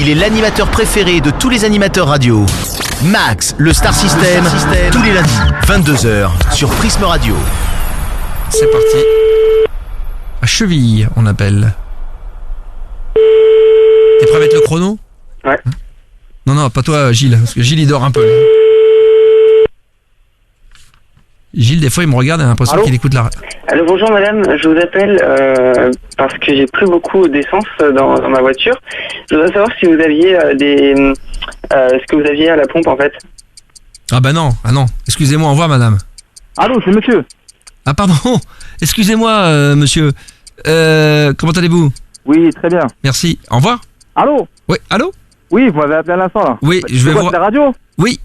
Il est l'animateur préféré de tous les animateurs radio. Max, le Star System, tous les lundis, 22h, sur Prisme Radio. C'est parti. À cheville, on appelle. T'es prêt à mettre le chrono ? Ouais. Non, pas toi, Gilles, parce que Gilles, il dort un peu. Gilles, des fois, il me regarde et a l'impression qu'il écoute la... Allô, bonjour madame, je vous appelle parce que j'ai pris beaucoup d'essence dans ma voiture. Je voudrais savoir si vous aviez ce que vous aviez à la pompe en fait. Ah bah non, excusez-moi, au revoir madame. Allô, c'est monsieur. Ah pardon, excusez-moi monsieur. Comment allez-vous ? Oui, très bien. Merci, au revoir. Allô ? Oui, allô ? Oui, vous m'avez appelé à l'instant là. Oui, je vais voir... C'est la radio ? Oui.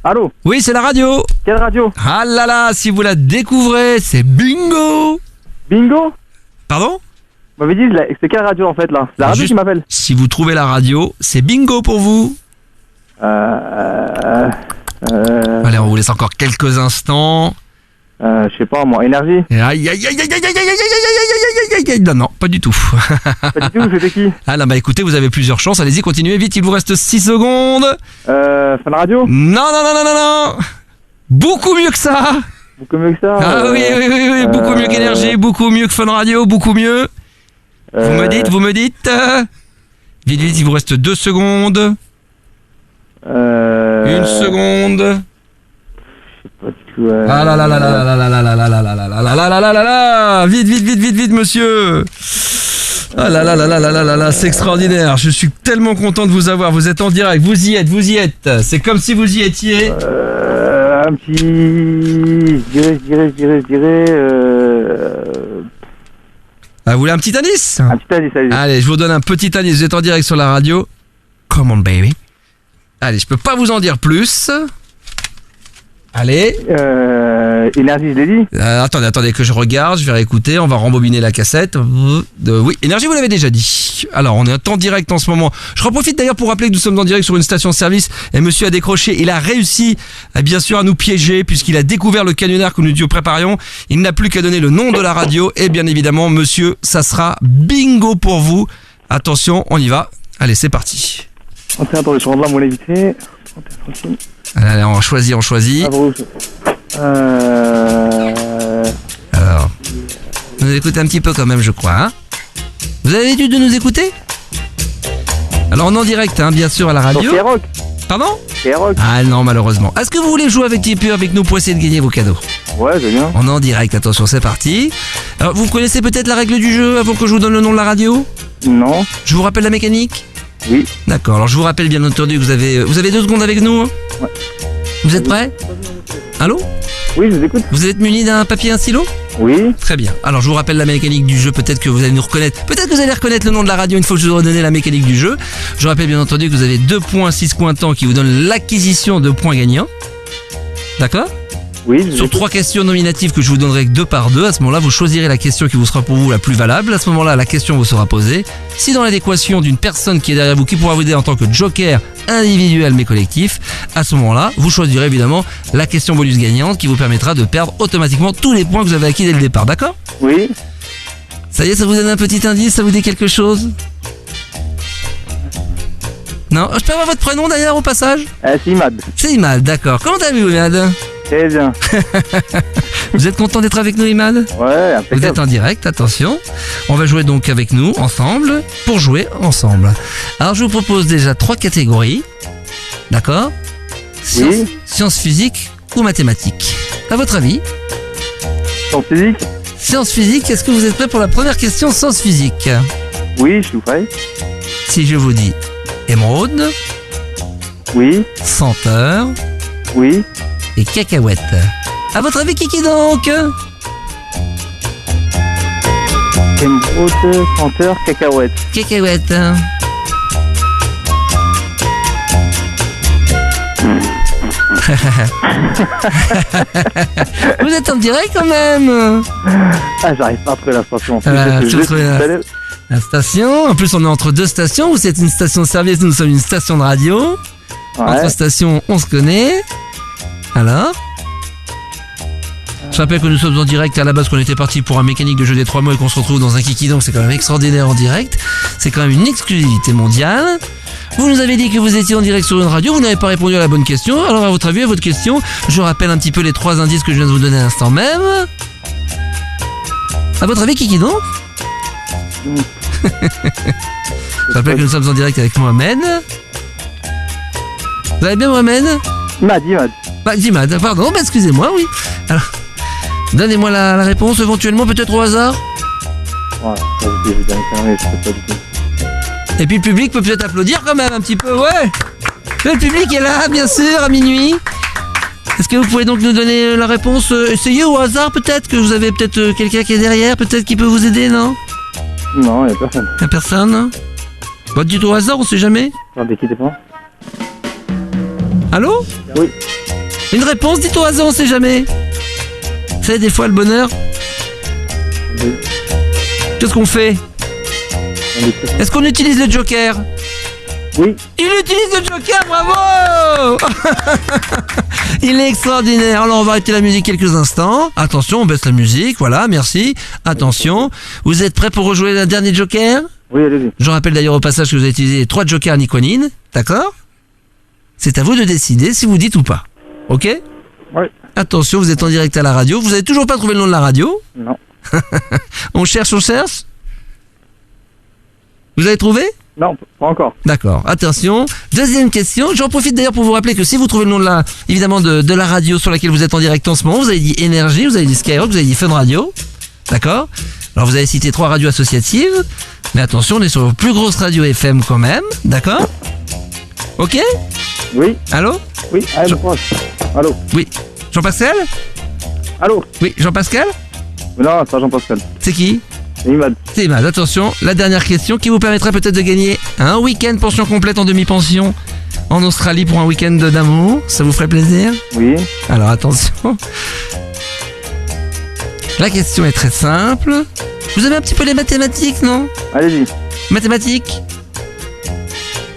Allô ? Oui, c'est la radio. Quelle radio ? Ah là là, si vous la découvrez, c'est Bingo. Bingo ? Pardon ? Vous m'avez dit, c'est quelle radio en fait là ? C'est la radio qui m'appelle. Si vous trouvez la radio, c'est Bingo pour vous. Allez, on vous laisse encore quelques instants. Je sais pas moi, énergie ? Aïe. Non, pas du tout. Pas du tout, c'était qui ? Ah là, bah écoutez, vous avez plusieurs chances. Allez-y, continuez vite, il vous reste 6 secondes. Fun Radio ? Non. Beaucoup mieux que ça. Beaucoup mieux que ça ? Ah oui, beaucoup mieux qu'Énergie, beaucoup mieux que Fun Radio, beaucoup mieux. Vous me dites. Vite, il vous reste 2 secondes. 1 seconde. Ah là là, vite, monsieur. Ah là, c'est extraordinaire. Je suis tellement content de vous avoir. Vous êtes en direct, vous y êtes. C'est comme si vous y étiez. Un petit... Je dirais... Ah, vous voulez un petit indice ? Un petit indice, allez. Allez, je vous donne un petit indice. Vous êtes en direct sur la radio. Come on, baby. Allez, je peux pas vous en dire plus. Allez. Énergie, je l'ai dit. Attendez que je regarde, je vais réécouter, on va rembobiner la cassette. Oui, Énergie, vous l'avez déjà dit. Alors, on est en direct en ce moment. Je profite d'ailleurs pour rappeler que nous sommes en direct sur une station-service et monsieur a décroché. Il a réussi, bien sûr, à nous piéger puisqu'il a découvert le canular que nous préparions. Il n'a plus qu'à donner le nom de la radio et bien évidemment, monsieur, ça sera Bingo pour vous. Attention, on y va. Allez, c'est parti. Attends, je rentre là mon évité. Allez, on choisit. Alors, vous nous écoutez un petit peu quand même, je crois. Hein, vous avez l'habitude de nous écouter ? Alors, on est en direct, bien sûr, à la radio. Donc, Rock. Pardon ? Rock. Ah non, malheureusement. Est-ce que vous voulez jouer avec Tipeee avec nous pour essayer de gagner vos cadeaux ? Ouais, c'est bien. On est en direct, attention, c'est parti. Alors, vous connaissez peut-être la règle du jeu avant que je vous donne le nom de la radio ? Non. Je vous rappelle la mécanique ? Oui. D'accord, alors je vous rappelle bien entendu que vous avez 2 secondes avec nous. Hein ? Ouais. Vous êtes prêts ? Allô ? Oui, je vous écoute. Vous êtes muni d'un papier et un stylo ? Oui. Très bien. Alors je vous rappelle la mécanique du jeu, peut-être que vous allez nous reconnaître. Peut-être que vous allez reconnaître le nom de la radio une fois que je vous aurai donné la mécanique du jeu. Je rappelle bien entendu que vous avez 2 points 6 cointants qui vous donnent l'acquisition de points gagnants. D'accord ? Oui. Sur 3 questions nominatives que je vous donnerai 2 par 2, à ce moment-là, vous choisirez la question qui vous sera pour vous la plus valable. À ce moment-là, la question vous sera posée. Si dans l'adéquation d'une personne qui est derrière vous, qui pourra vous aider en tant que joker individuel mais collectif, à ce moment-là, vous choisirez évidemment la question bonus gagnante qui vous permettra de perdre automatiquement tous les points que vous avez acquis dès le départ. D'accord ? Oui. Ça y est, ça vous donne un petit indice, ça vous dit quelque chose ? Non ? Je peux avoir votre prénom d'ailleurs au passage ? C'est Imad. C'est Imad, d'accord. Comment allez-vous, Imad ? Très bien. Vous êtes content d'être avec nous, Imad ? Ouais, impeccable. Vous êtes en direct, attention. On va jouer donc avec nous, ensemble, pour jouer ensemble. Alors, je vous propose déjà 3 catégories. D'accord ? Oui. Sciences physiques ou mathématiques. À votre avis ? Sciences physiques ? Sciences physiques, est-ce que vous êtes prêts pour la première question sciences physiques ? Oui, je suis prêt. Si je vous dis émeraude, Oui. senteur Oui. et cacahuète. À votre avis, qui donc ? Émeraude, senteur, cacahuète. Cacahuète. Vous êtes en direct quand même. Ah, j'arrive pas à trouver la station. La station, en plus on est entre 2 stations. Vous êtes une station de service, nous sommes une station de radio. Ouais. Entre stations, on se connaît. Alors Je rappelle que nous sommes en direct à la base qu'on était parti pour un mécanique de jeu des 3 mots et qu'on se retrouve dans un kiki, donc c'est quand même extraordinaire en direct. C'est quand même une exclusivité mondiale. Vous nous avez dit que vous étiez en direct sur une radio, vous n'avez pas répondu à la bonne question. Alors à votre avis, à votre question, je rappelle un petit peu les 3 indices que je viens de vous donner à l'instant même. À votre avis, qui donc? Je rappelle que nous sommes en direct avec Mohamed. Vous allez bien, Mohamed? Imad. Imad, pardon, excusez-moi, oui. Alors, donnez-moi la réponse, éventuellement, peut-être au hasard. Ouais, ça, j'ai bien fermé, je sais pas du tout. Et puis le public peut peut-être applaudir quand même un petit peu, ouais. Le public est là, bien sûr, à minuit. Est-ce que vous pouvez donc nous donner la réponse? Essayez au hasard, peut-être, que vous avez peut-être quelqu'un qui est derrière, peut-être qui peut vous aider, non? Non, y'a personne. Y'a personne? Bah, dites au hasard, on sait jamais. Attendez, quittez pas. Allô? Oui. Une réponse, dites au hasard, on sait jamais. Vous savez, des fois, le bonheur. Oui. Qu'est-ce qu'on fait? Est-ce qu'on utilise le joker? Oui. Il utilise le joker, bravo. Il est extraordinaire. Alors on va arrêter la musique quelques instants. Attention, on baisse la musique, voilà, merci. Attention, vous êtes prêts pour rejouer le dernier joker? Oui, allez-y. Je rappelle d'ailleurs au passage que vous avez utilisé 3 jokers Nikonine, d'accord? C'est à vous de décider si vous dites ou pas. Ok? Oui. Attention, vous êtes en direct à la radio. Vous avez toujours pas trouvé le nom de la radio? Non. On cherche. Vous avez trouvé? Non, pas encore. D'accord, attention. Deuxième question, j'en profite d'ailleurs pour vous rappeler que si vous trouvez le nom de la, évidemment de la radio sur laquelle vous êtes en direct en ce moment, vous avez dit Énergie, vous avez dit Skyrock, vous avez dit Fun Radio, d'accord? Alors vous avez cité 3 radios associatives, mais attention, on est sur la plus grosse radio FM quand même, d'accord? Ok? Oui. Allô? Oui, allez, proche. Allô? Oui. Jean-Pascal? Allô? Oui, Jean-Pascal? Non, c'est pas Jean-Pascal. C'est qui? C'est Imad. C'est Imad, attention, la dernière question qui vous permettra peut-être de gagner un week-end pension complète en demi-pension en Australie pour un week-end d'amour. Ça vous ferait plaisir? Oui. Alors attention. La question est très simple. Vous avez un petit peu les mathématiques, non? Allez-y. Mathématiques?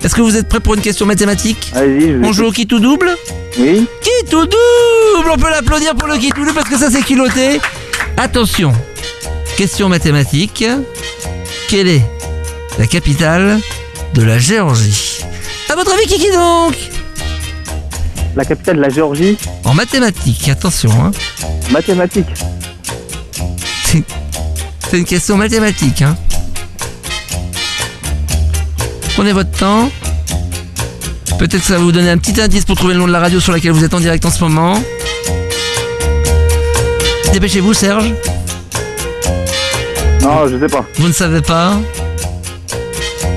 Est-ce que vous êtes prêts pour une question mathématique? Allez-y, je vous On joue au qui tout double? Oui. Qui tout double? On peut l'applaudir pour le qui tout double parce que ça c'est culotté. Attention. Question mathématique. Quelle est la capitale de la Géorgie? À votre avis, qui donc? La capitale de la Géorgie. En mathématiques, attention. Hein. Mathématiques. C'est une question mathématique. Hein. Prenez votre temps. Peut-être que ça va vous donner un petit indice pour trouver le nom de la radio sur laquelle vous êtes en direct en ce moment. Dépêchez-vous, Serge. Non, je sais pas. Vous ne savez pas?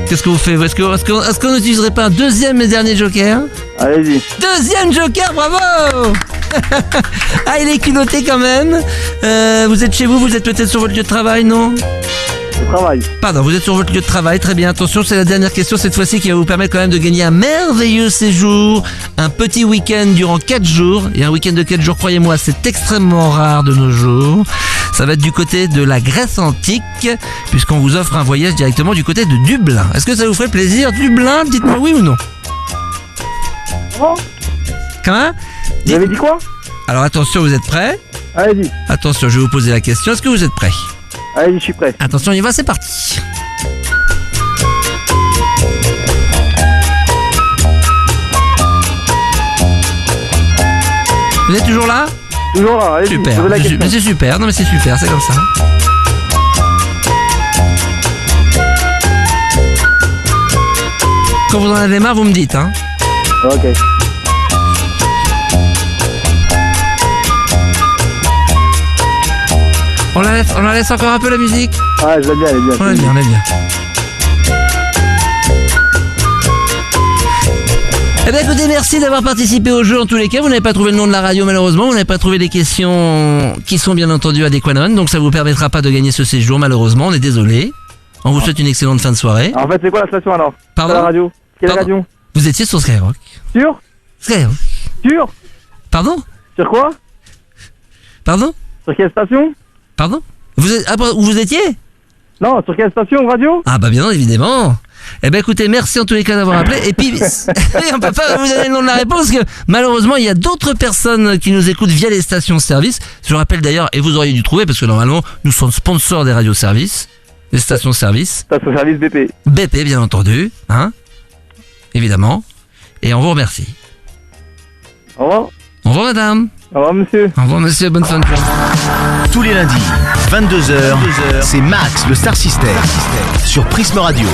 Qu'est-ce que vous faites? Est-ce qu'on n'utiliserait pas un deuxième et dernier joker? Allez-y. Deuxième joker, bravo. Ah, il est culotté quand même. Vous êtes chez vous, vous êtes peut-être sur votre lieu de travail, non? Je travaille. Pardon, vous êtes sur votre lieu de travail, très bien. Attention, c'est la dernière question cette fois-ci qui va vous permettre quand même de gagner un merveilleux séjour, un petit week-end durant 4 jours. Et un week-end de 4 jours, croyez-moi, c'est extrêmement rare de nos jours. Ça va être du côté de la Grèce antique, puisqu'on vous offre un voyage directement du côté de Dublin. Est-ce que ça vous ferait plaisir? Dublin, dites-moi oui ou non? Comment? Comment? Vous avez dit quoi? Alors attention, vous êtes prêts? Allez-y. Attention, je vais vous poser la question. Est-ce que vous êtes prêts? Allez-y, je suis prêt. Attention, on y va, c'est parti. Vous êtes toujours là? Toujours là, allez-y. Super, posez la question. mais c'est super, non mais c'est super, c'est comme ça. Quand vous en avez marre, vous me dites, hein. Ok. On la laisse encore un peu la musique? Ah, je l'aime bien, elle est bien. On l'aime bien, on l'aime bien. Eh bien écoutez, merci d'avoir participé au jeu en tous les cas. Vous n'avez pas trouvé le nom de la radio malheureusement, vous n'avez pas trouvé les questions qui sont bien entendu adéquates, donc ça vous permettra pas de gagner ce séjour malheureusement, on est désolé. On vous souhaite une excellente fin de soirée. En fait, c'est quoi la station alors? Pardon? C'est la radio. Quelle Pardon? radio? Vous étiez sur Skyrock. Sûr? Skyrock. Sûr? Pardon? Sur quoi? Pardon? Sur quelle station? Pardon? Vous êtes, où vous étiez? Non, sur quelle station radio? Ah bah bien évidemment. Eh ben écoutez, merci en tous les cas d'avoir appelé. Et puis, on peut pas vous donner le nom de la réponse, parce que malheureusement, il y a d'autres personnes qui nous écoutent via les stations-service. Je rappelle d'ailleurs, et vous auriez dû trouver, parce que normalement, nous sommes sponsors des radios-services, des stations-service. Station-service BP. BP, bien entendu, hein, évidemment. Et on vous remercie. Au revoir. Au revoir, madame. Au revoir, monsieur. Au revoir, monsieur. Bonne fin de journée. Tous les lundis, 22h, c'est Max, le Star System, sur Prisme Radio.